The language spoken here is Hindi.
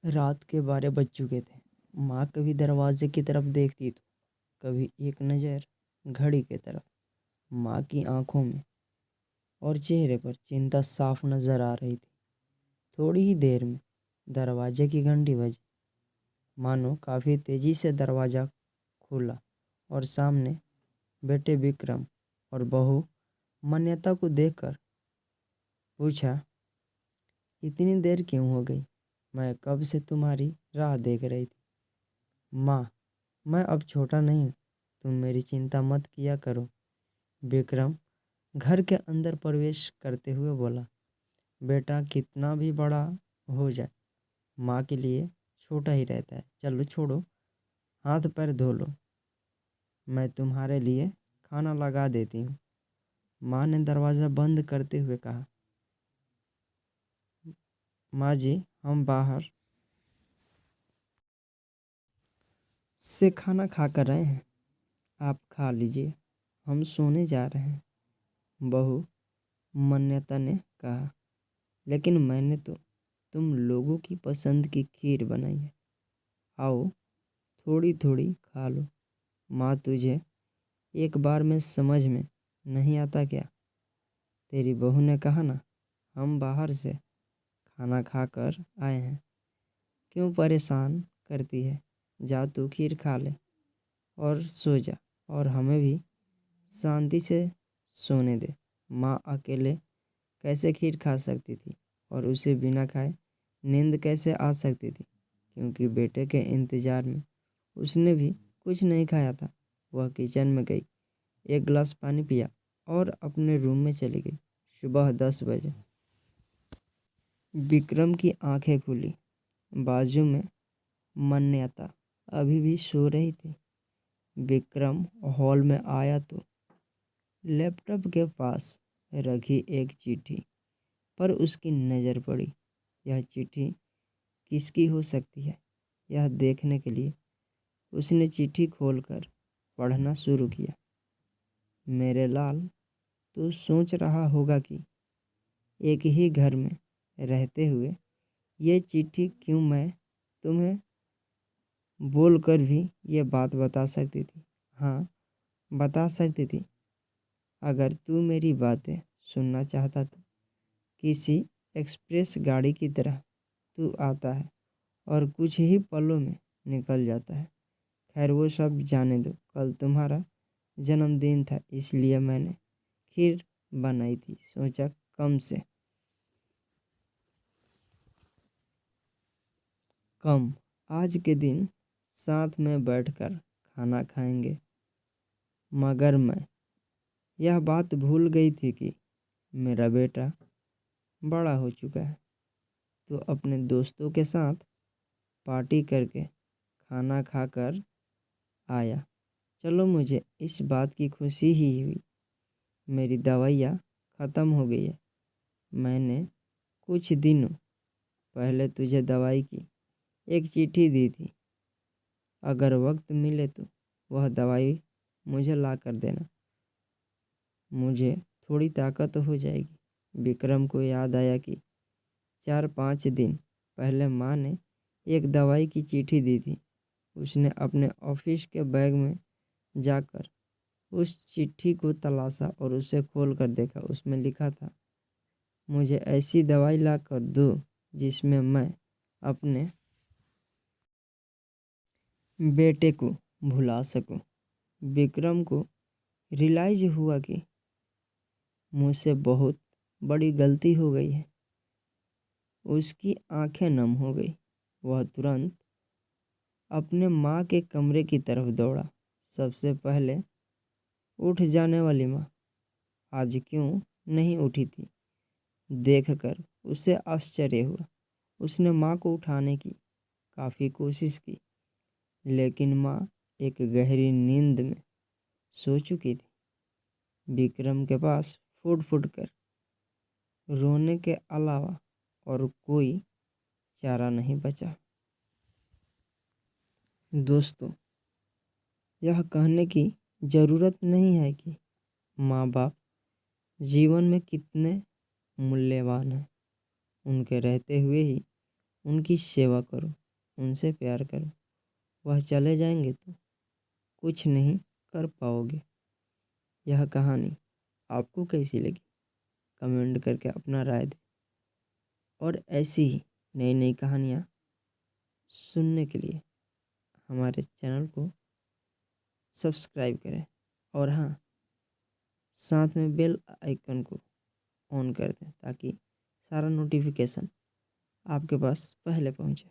रात के 12 बज चुके थे। माँ कभी दरवाजे की तरफ देखती तो कभी एक नज़र घड़ी की तरफ। माँ की आंखों में और चेहरे पर चिंता साफ नजर आ रही थी। थोड़ी ही देर में दरवाजे की घंटी बजी। मानो काफ़ी तेजी से दरवाज़ा खुला और सामने बेटे विक्रम और बहू मान्यता को देखकर पूछा, इतनी देर क्यों हो गई? मैं कब से तुम्हारी राह देख रही थी। माँ, मैं अब छोटा नहीं हूँ, तुम मेरी चिंता मत किया करो। विक्रम घर के अंदर प्रवेश करते हुए बोला, बेटा कितना भी बड़ा हो जाए माँ के लिए छोटा ही रहता है। चलो छोड़ो, हाथ पैर धो लो, मैं तुम्हारे लिए खाना लगा देती हूँ। माँ ने दरवाज़ा बंद करते हुए कहा, माँ जी, हम बाहर से खाना खा कर रहे हैं, आप खा लीजिए, हम सोने जा रहे हैं। बहू मान्यता ने कहा, लेकिन मैंने तो तुम लोगों की पसंद की खीर बनाई है, आओ थोड़ी थोड़ी खा लो। माँ, तुझे एक बार में समझ में नहीं आता क्या? तेरी बहू ने कहा ना, हम बाहर से खाना खाकर आए हैं, क्यों परेशान करती है? जा तू खीर खा ले और सो जा, और हमें भी शांति से सोने दे। माँ अकेले कैसे खीर खा सकती थी और उसे बिना खाए नींद कैसे आ सकती थी? क्योंकि बेटे के इंतज़ार में उसने भी कुछ नहीं खाया था। वह किचन में गई, एक गिलास पानी पिया और अपने रूम में चली गई। सुबह 10 बजे विक्रम की आंखें खुली। बाजू में मान्यता अभी भी सो रही थी। विक्रम हॉल में आया तो लैपटॉप के पास रखी एक चिट्ठी पर उसकी नज़र पड़ी। यह चिट्ठी किसकी हो सकती है, यह देखने के लिए उसने चिट्ठी खोलकर पढ़ना शुरू किया। मेरे लाल, तू सोच रहा होगा कि एक ही घर में रहते हुए ये चिट्ठी क्यों मैं तुम्हें बोलकर भी ये बात बता सकती थी। हाँ, बता सकती थी। अगर तू मेरी बातें सुनना चाहता तो किसी एक्सप्रेस गाड़ी की तरह तू आता है और कुछ ही पलों में निकल जाता है। खैर वो सब जाने दो। कल तुम्हारा जन्मदिन था, इसलिए मैंने खीर बनाई थी। सोचा कम से कम आज के दिन साथ में बैठकर खाना खाएंगे। मगर मैं यह बात भूल गई थी कि मेरा बेटा बड़ा हो चुका है, तो अपने दोस्तों के साथ पार्टी करके खाना खाकर आया। चलो, मुझे इस बात की खुशी ही हुई। मेरी दवाइयाँ ख़त्म हो गई है। मैंने कुछ दिनों पहले तुझे दवाई की एक चिट्ठी दी थी। अगर वक्त मिले तो वह दवाई मुझे ला कर देना, मुझे थोड़ी ताकत हो जाएगी। विक्रम को याद आया कि 4-5 दिन पहले माँ ने एक दवाई की चिट्ठी दी थी। उसने अपने ऑफिस के बैग में जाकर उस चिट्ठी को तलाशा और उसे खोलकर देखा। उसमें लिखा था, मुझे ऐसी दवाई ला कर दो जिसमें मैं अपने बेटे को भुला सकूं। विक्रम को रियलाइज हुआ कि मुझसे बहुत बड़ी गलती हो गई है। उसकी आंखें नम हो गई। वह तुरंत अपने माँ के कमरे की तरफ दौड़ा। सबसे पहले उठ जाने वाली माँ आज क्यों नहीं उठी थी, देखकर उसे आश्चर्य हुआ। उसने माँ को उठाने की काफ़ी कोशिश की, लेकिन माँ एक गहरी नींद में सो चुकी थी। विक्रम के पास फुट फुट कर रोने के अलावा और कोई चारा नहीं बचा। दोस्तों, यह कहने की ज़रूरत नहीं है कि माँ बाप जीवन में कितने मूल्यवान हैं। उनके रहते हुए ही उनकी सेवा करो, उनसे प्यार करो। वह चले जाएंगे तो कुछ नहीं कर पाओगे। यह कहानी आपको कैसी लगी कमेंट करके अपना राय दें, और ऐसी ही नई नई कहानियाँ सुनने के लिए हमारे चैनल को सब्सक्राइब करें, और हाँ, साथ में बेल आइकन को ऑन कर दें ताकि सारा नोटिफिकेशन आपके पास पहले पहुँचे।